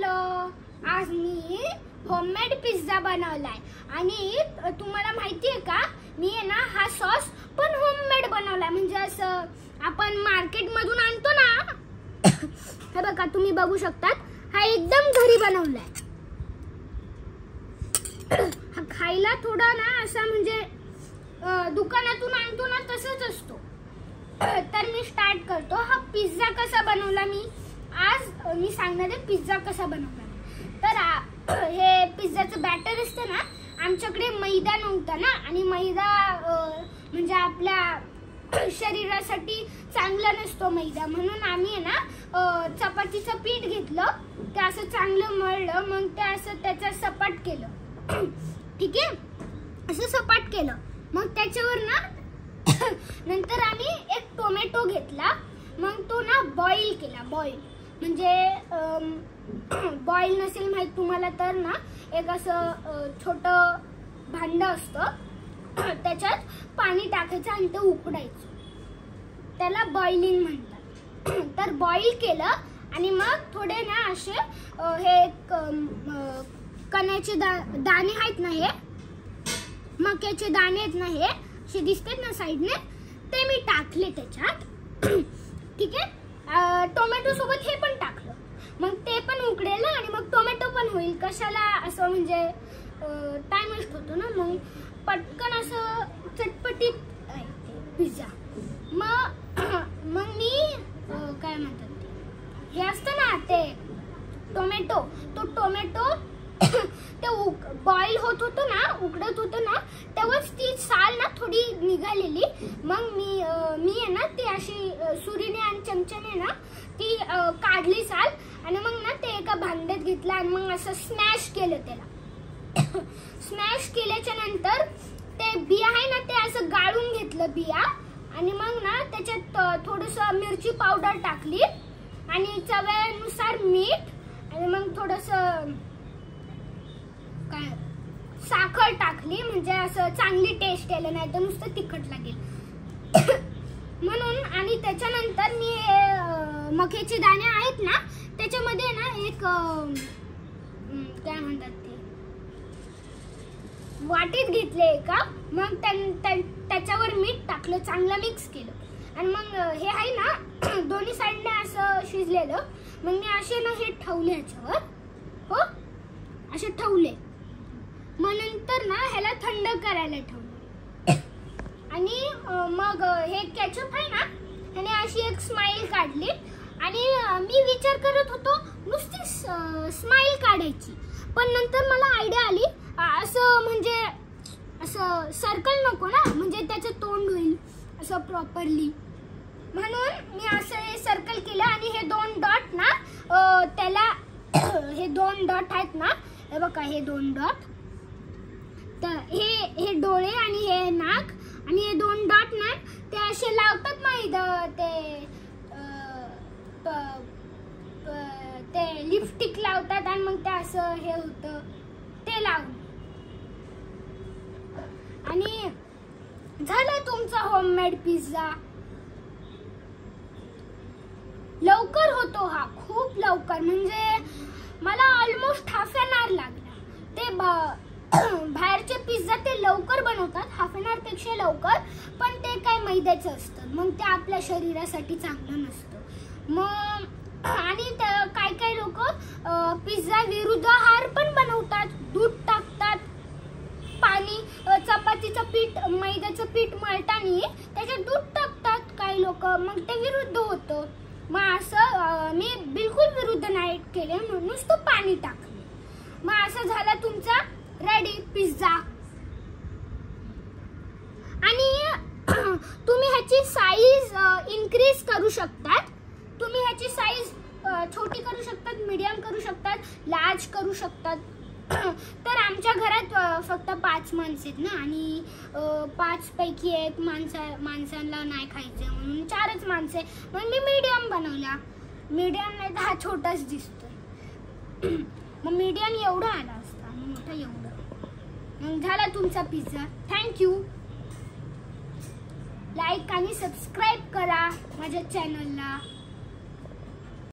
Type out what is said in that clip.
Hello, आज मी homemade pizza बनवलाय आणि तुम्हाला माहिती आहे का, मी आहे ना हा सॉस पण होममेड बनवलाय. म्हणजे असं आपण मार्केट मधून आणतो ना, हे बघा तुम्ही बघू शकतात, हा एकदम घरी बनवलाय. हा खायला थोडा ना असा म्हणजे दुकानातून आणतो ना तसंच असतो. तर मी स्टार्ट करतो. हा पिझ्झा कसा बनवला आज मी सांगणार आहे पिझ्झा कसा बनवला. तर हे पिझ्झाचं बॅटर असतं ना, आमच्याकडे मैदा नव्हता ना, आणि मैदा म्हणजे आपल्या शरीरासाठी चांगला नसतो मैदा, म्हणून आम्ही आहे ना चपातीचं पीठ घेतलं, ते असं चांगलं मळलं, मग ते असं त्याचं सपाट केलं. ठीक आहे, असं सपाट केलं. मग त्याच्यावर ना नंतर आम्ही एक टोमॅटो घेतला, मग तो ना बॉईल केला. बॉईल म्हणजे बॉईल नसेल माहित तुम्हाला तर ना, एक असं छोटं भांड असतं, त्याच्यात पाणी टाकायचं आणि ते उकडायचं, त्याला बॉइलिंग म्हणतात. तर बॉईल केलं आणि मग थोडे ना असे हे कण्याचे दाणे आहेत ना, हे मक्याचे दाणे आहेत ना, हे असे दिसतात ना साईडने, ते मी टाकले त्याच्यात. ठीक आहे, टोमॅटो सोबत हे पण टाकलं, मग ते पण उकडेल आणि मग टोमॅटो पण होईल. कशाला असं म्हणजे टाइम वेस्ट होतो ना, मग पटकन असं चटपटीत पिझ्झा. मग मी काय म्हणतात हे असतं ना, ते टोमॅटो, तो टोमॅटो ते बॉईल होत होतं ना, उकडत होतं ना, तेव्हाच ती साल ना थोडी निघालेली. मग मी आहे ना ती अशी सुरीने आणि चमच्याने ना ती काढली साल, आणि मग ना ते एका भांड्यात घेतलं आणि मग असं स्मॅश केलं त्याला. स्मॅश केल्याच्या नंतर ते बिया आहे ना, ते असं गाळून घेतलं बिया, आणि मग ना त्याच्यात थोडंसं मिरची पावडर टाकली आणि चवीनुसार मीठ, आणि मग थोडंसं काय साखर टाकली, म्हणजे असं चांगली टेस्ट यायला, नाही तर नुसतं तिखट लागेल म्हणून. आणि त्याच्यानंतर मी मक्याचे दाणे आहेत ना, त्याच्यामध्ये ना एक काय म्हणतात ते वाटीत घेतले का, मग त्याच्यावर मीठ टाकलं, चांगलं मिक्स केलं, आणि मग हे आहे ना दोन्ही साईडने असं शिजलेलं, मग मी असे ना हे ठेवले ह्याच्यावर, हो असे ठेवले. मग नंतर ना ह्याला थंड करायला ठेवलं, आणि मग हे केचप आहे ना, ह्याने अशी एक स्माइल काढली. आणि मी विचार करत होतो नुसती स्माइल काढायची, पण नंतर मला आयडिया आली, असं म्हणजे असं सर्कल नको ना, म्हणजे त्याचं तोंड होईल असं प्रॉपरली, म्हणून मी असं सर्कल केलं. आणि हे दोन डॉट ना त्याला हे दोन डॉट आहेत ना, हे बघा हे दोन डॉट, तर हे डोळे आणि हे नाक, आणि हे दोन डॉट ना ते असे लावतात ना ते लिपस्टिक लावतात, आणि मग ते असं हे होतं ते लावून. आणि झालं तुमचा होममेड पिझ्झा. लवकर होतो हा, खूप लवकर, म्हणजे मला ऑलमोस्ट हाफ एन आवर लागला. ते बाहेरचे पिझ्झा ते लवकर बनवतात, हाफ एन आवर पेक्षा लवकर, पण ते काय मैद्याचं असतं, मग ते आपल्या शरीरासाठी चांगलं नसतं. मग आणि काय काय लोक पिझ्झा विरुद्ध आहार पण बनवतात, दूध टाकतात, पाणी, चपातीचं पीठ, मैद्याचं पीठ मळताना त्याच्यात दूध टाकतात काही लोक, मग ते विरुद्ध होतं. मग असं मी बिलकुल विरुद्ध नाही केले, नुसतं पाणी टाकले. मग असं झाला तुमचा रेडी पिझ्झा. आणि तुम्ही ह्याची साईज इन्क्रीज करू शकतात, तुम्ही ह्याची साईज छोटी करू शकतात, मीडियम करू शकतात, लार्ज करू शकतात. तर आमच्या घरात फक्त 5 माणसं आहेत ना, आणि 5 पैकी एक माणसांना नाही खायचं, म्हणून 4च माणसं आहे, मग मी मीडियम बनवला. मीडियम नाही तर हा छोटाच दिसतोय, मग मीडियम एवढा आला असता आणि मोठा एवढं. मग झाला तुमचा पिझ्झा. थँक्यू. लाईक आणि सबस्क्राईब करा माझ्या चॅनलला.